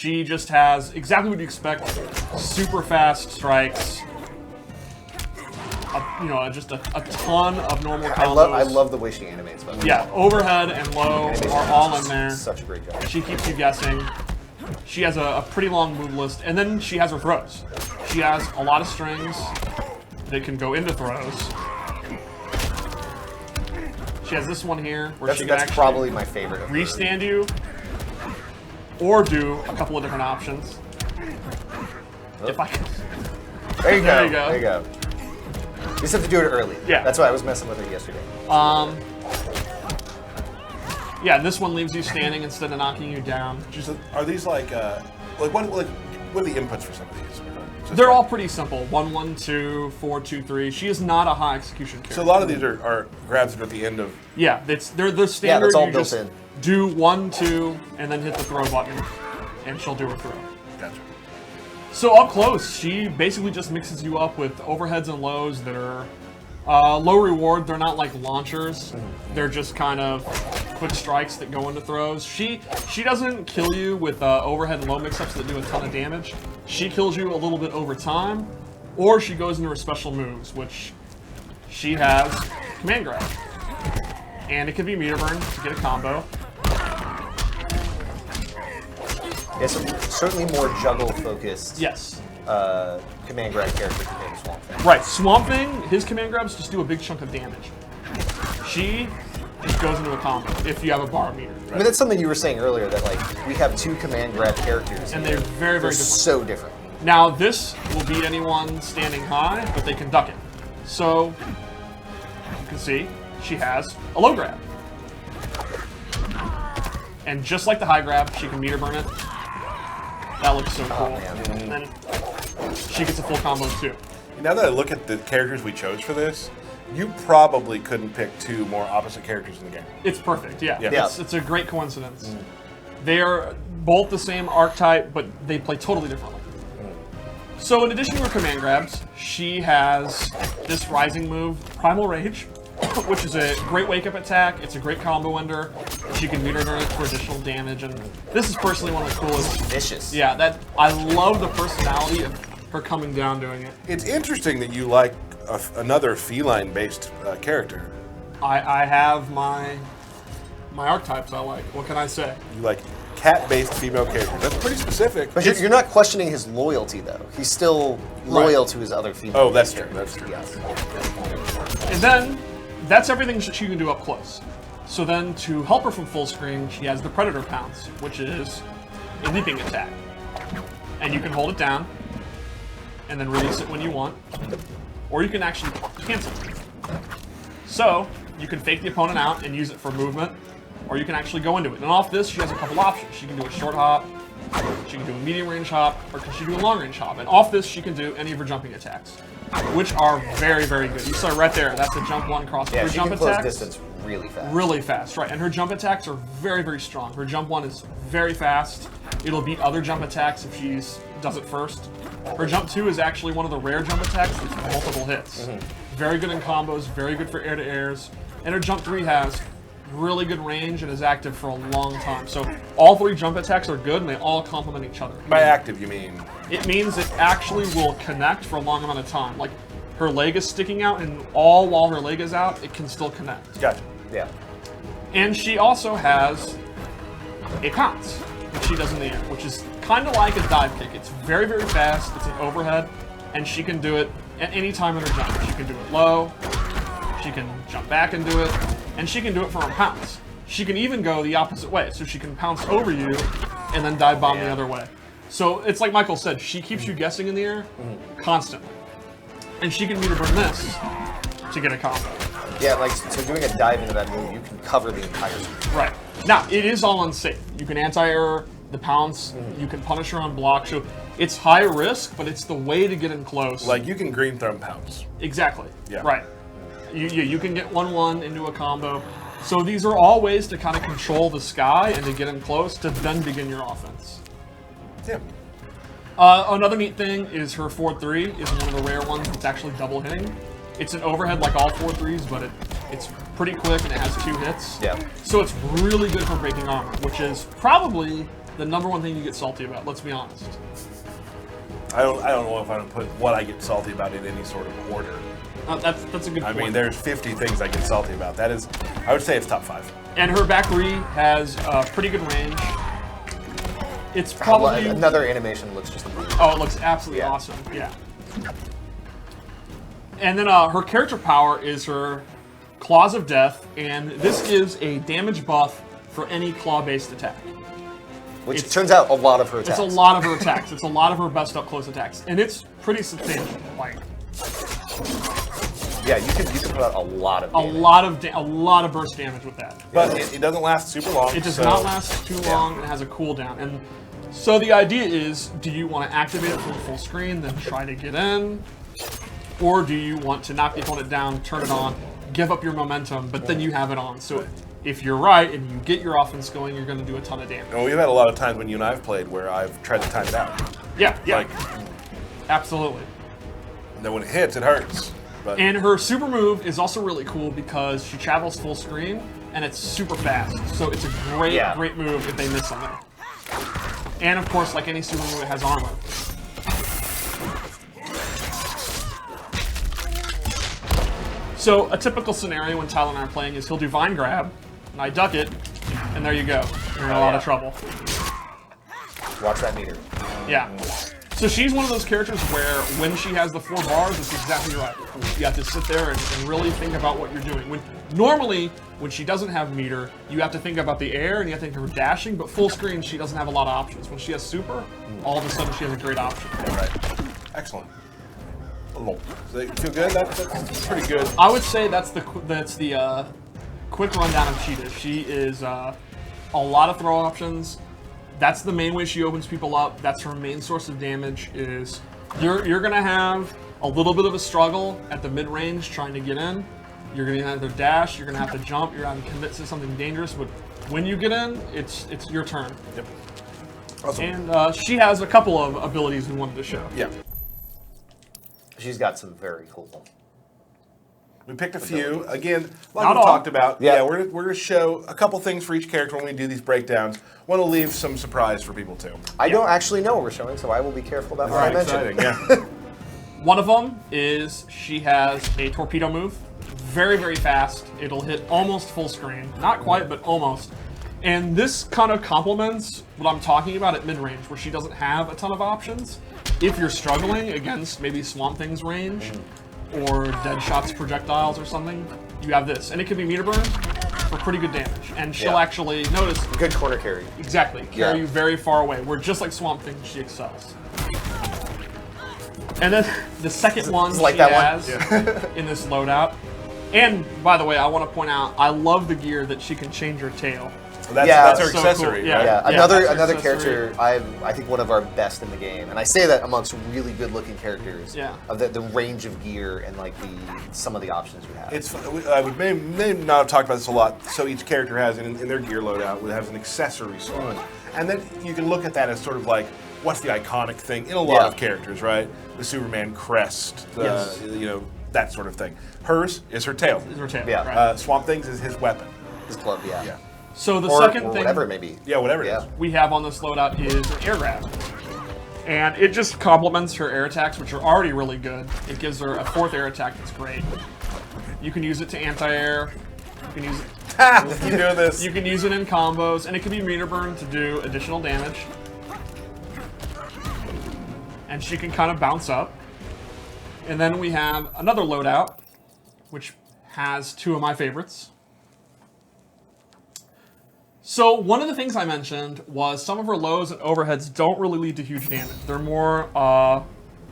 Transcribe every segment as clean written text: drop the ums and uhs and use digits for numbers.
She just has exactly what you expect. Super fast strikes. Just a ton of normal combos. I love the way she animates. By the way. Yeah, overhead and low are all in there. Such a great job. She keeps you guessing. She has a pretty long move list, and then she has her throws. She has a lot of strings that can go into throws. She has this one here where she can that's actually probably my favorite. restand you, or do a couple of different options. Oh. If I can. There you go. There you go. There you go. You just have to do it early. Yeah. That's why I was messing with it yesterday. Yeah, this one leaves you standing instead of knocking you down. Are these what are the inputs for some of these? They're all pretty simple. 1, 1, 2, 4, 2, 3. She is not a high execution character. So a lot of these are grabs that are at the end of. Yeah, they're the standard. Yeah, that's all you built just in. do 1, 2, and then hit the throw button, and she'll do her throw. Gotcha. So up close, she basically just mixes you up with overheads and lows that are low reward. They're not like launchers. They're just kind of quick strikes that go into throws. She doesn't kill you with overhead and low mix-ups that do a ton of damage. She kills you a little bit over time, or she goes into her special moves, which she has command grab. And it can be meter burn to get a combo. Yeah, so certainly more juggle-focused. Yes. Command grab character compared to Swamp Thing. Right, Swamp Thing, his command grabs just do a big chunk of damage. She just goes into a combo if you have a bar meter. I mean, that's something you were saying earlier, that like we have 2 command grab characters. And they're very, very different. So different. Now, this will beat anyone standing high, but they can duck it. So, you can see, she has a low grab. And just like the high grab, she can meter burn it. That looks so cool. And then she gets a full combo too. Now that I look at the characters we chose for this, you probably couldn't pick 2 more opposite characters in the game. It's perfect, yeah. Yeah. It's a great coincidence. They are both the same archetype, but they play totally differently. So in addition to her command grabs, she has this rising move, Primal Rage, which is a great wake-up attack. It's a great combo ender. She can meter burn it for additional damage, and this is personally one of the coolest. Vicious. Yeah, I love the personality of her coming down doing it. It's interesting that you like another feline-based character. I have my archetypes I like. What can I say? You like cat-based female characters. That's pretty specific. But you're not questioning his loyalty, though. He's still loyal to his other female. Oh, that's true. That's true. Yes. And then, that's everything she can do up close. So then, to help her from full screen, she has the Predator Pounce, which is a leaping attack. And you can hold it down, and then release it when you want. Or you can actually cancel it. So, you can fake the opponent out and use it for movement, or you can actually go into it. And off this, she has a couple options. She can do a short hop, she can do a medium range hop, or can she do a long range hop? And off this, she can do any of her jumping attacks, which are very, very good. You saw right there, that's a jump 1 cross. Yeah, her she jump can close attacks, distance really fast. really fast, right. And her jump attacks are very, very strong. Her jump 1 is very fast. It'll beat other jump attacks if she does it first. Her jump 2 is actually one of the rare jump attacks with multiple hits. Very good in combos, very good for air-to-airs. And her jump 3 has really good range and is active for a long time. So all 3 jump attacks are good and they all complement each other. By active, you mean? It means it actually will connect for a long amount of time. Like her leg is sticking out and all while her leg is out, it can still connect. Gotcha. Yeah. And she also has a pounce, which she does in the air, which is kind of like a dive kick. It's very, very fast. It's an overhead, and she can do it at any time in her jump. She can do it low, she can jump back and do it, and she can do it from a pounce. She can even go the opposite way, so she can pounce over you and then dive bomb the other way. So it's like Michael said, she keeps you guessing in the air constantly. And she can meter burn this to get a combo. Yeah, like, so doing a dive into that move, you can cover the entire screen. Right. Now, it is all unsafe. You can anti-air the pounce, you can punish her on block, so it's high risk, but it's the way to get in close. Like you can green thumb pounce. Exactly. Yeah. Right. You can get 1-1 into a combo. So these are all ways to kind of control the sky and to get in close to then begin your offense. Yeah. Another neat thing is her 4-3 is one of the rare ones that's actually double hitting. It's an overhead like all 4-3s, but it's pretty quick and it has 2 hits. Yeah. So it's really good for breaking armor, which is probably the number one thing you get salty about. Let's be honest. I don't know if I would put what I get salty about in any sort of order. That's a good I point. mean, there's 50 things I get salty about. That is, I would say it's top 5. And her back re has pretty good range. It's probably another animation looks just amazing. Oh, it looks absolutely awesome. Yeah. And then her character power is her Claws of Death, and this gives a damage buff for any claw-based attack. Which turns out a lot of her attacks. It's a lot of her attacks. It's a lot of her best up-close attacks, and it's pretty substantial. Like, yeah, you can put out a lot of damage. a lot of burst damage with that. But it doesn't last super long. It does not last too long. It has a cooldown, and so the idea is: do you want to activate it from full screen, then try to get in, or do you want to knock the opponent down, turn it on, give up your momentum, but then you have it on? So if you're right and you get your offense going, you're going to do a ton of damage. And we've had a lot of times when you and I have played where I've tried to time it out. Yeah, Like, absolutely. and then when it hits, it hurts. But And her super move is also really cool because she travels full screen and it's super fast. So it's a great move if they miss something. And of course, like any super move, it has armor. So a typical scenario when Tyler and I are playing is he'll do Vine Grab, and I duck it, and there you go. You're in a lot of trouble. Watch that meter. Yeah. So she's one of those characters where when she has the 4 bars, it's exactly right. You have to sit there and really think about what you're doing. Normally, when she doesn't have meter, you have to think about the air and you have to think of her dashing, but full screen, she doesn't have a lot of options. When she has super, all of a sudden she has a great option. right. Excellent. Does it feel good? That's pretty good. I would say that's the quick rundown of Cheetah. She is a lot of throw options. That's the main way she opens people up. That's her main source of damage. Is you're gonna have a little bit of a struggle at the mid range trying to get in. You're gonna have to dash. You're gonna have to jump. You're gonna commit to something dangerous. But when you get in, it's your turn. Yep. Awesome. And she has a couple of abilities we wanted to show. Yeah. She's got some very cool. We picked a few. Again, like Not we all. talked about. Yeah. We're going to show a couple things for each character when we do these breakdowns. Want to leave some surprise for people too. I don't actually know what we're showing, so I will be careful about what I mention. Exciting, yeah. One of them is she has a torpedo move. Very, very fast. It'll hit almost full screen. Not quite, but almost. And this kind of complements what I'm talking about at mid-range, where she doesn't have a ton of options. If you're struggling against maybe Swamp Thing's range, or Deadshot's projectiles or something, you have this. And it can be meter burn for pretty good damage. And she'll actually, notice, Good corner carry. exactly, carry you very far away, where just like Swamp Thing, she excels. And then the second one like she that has one? in this loadout. And by the way, I want to point out, I love the gear that she can change her tail. That's her So accessory, cool. Yeah. right? Yeah, that's another her another accessory. character I think one of our best in the game, and I say that amongst really good looking characters. Yeah. Of the range of gear and like some of the options you have. It's we may not have talked about this a lot. So each character has in their gear loadout has an accessory slot, and then you can look at that as sort of like what's the iconic thing in a lot of characters, right? The Superman crest, that sort of thing. Hers is her tail. Is her tail, Yeah. right. Swamp Thing's is his weapon. His club, yeah. Yeah. So the Or second thing whatever it may be. Yeah, whatever it Yeah. is. we have on this loadout is an air grab. And it just complements her air attacks, which are already really good. It gives her a 4th air attack that's great. You can use it to anti-air. You can use it. Keep doing this. You can use it in combos, and it can be meter burn to do additional damage. And she can kind of bounce up. And then we have another loadout, which has 2 of my favorites. So one of the things I mentioned was some of her lows and overheads don't really lead to huge damage. They're more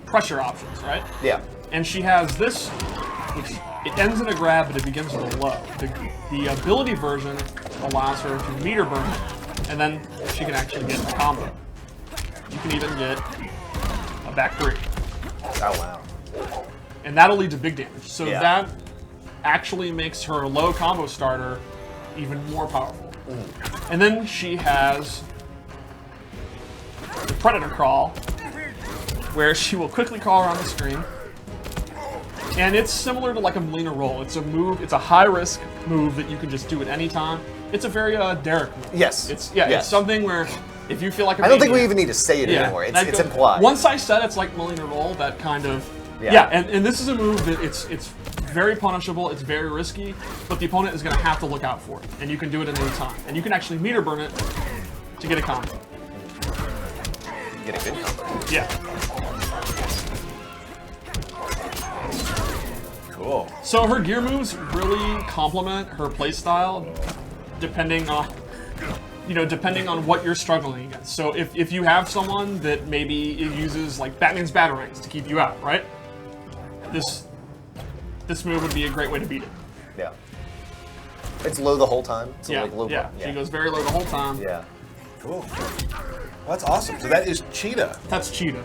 pressure options, right? Yeah. And she has this, which it ends in a grab, but it begins with a low. The ability version allows her to meter burn, and then she can actually get a combo. You can even get a back 3. Oh wow. And that'll lead to big damage. So Yeah. that actually makes her low combo starter even more powerful. And then she has the Predator Crawl, where she will quickly crawl around the screen. And it's similar to like a Melina roll. It's a move, it's a high-risk move that you can just do at any time. It's a very Derek move. Yes. It's Yes. something where If you feel like a I don't think we maniac- even need to say it anymore. that It's goes- implied. Once I said it's like Melina roll, that kind of Yeah. and this is a move that it's very punishable, it's very risky, but the opponent is going to have to look out for it, and you can do it at any time, and you can actually meter burn it to get a combo. Get a good combo. Yeah. Cool. So her gear moves really complement her playstyle, depending on what you're struggling against. So if you have someone that maybe uses like Batman's Batarangs to keep you out, right? This move would be a great way to beat it. Yeah. It's low the whole time. So Yeah, like low yeah. She goes very low the whole time. Yeah. Cool. Well, that's awesome. So that is Cheetah. That's Cheetah.